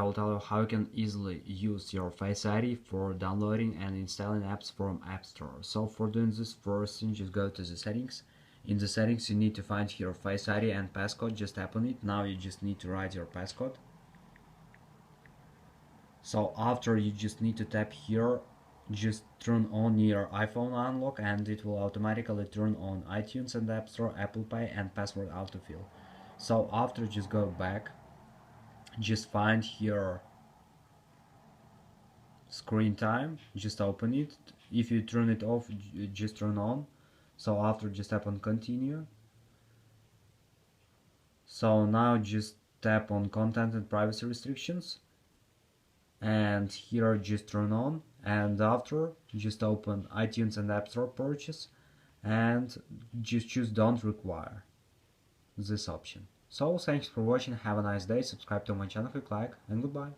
I will tell you how you can easily use your Face ID for downloading and installing apps from App Store. So for doing this, first thing, just go to the settings. In the settings you need to find here Face ID and passcode, just tap on it. Now you just need to write your passcode. So after, you just need to tap here, just turn on your iPhone unlock, and it will automatically turn on iTunes and App Store, Apple Pay, and password autofill. So after, just go back, just find here screen time, just open it. If you turn it off, just turn on. So after, just tap on continue. So now just tap on content and privacy restrictions, and here just turn on, and after just open iTunes and App Store purchase and just choose don't require this option. So thanks for watching, have a nice day, subscribe to my channel, click like, and goodbye.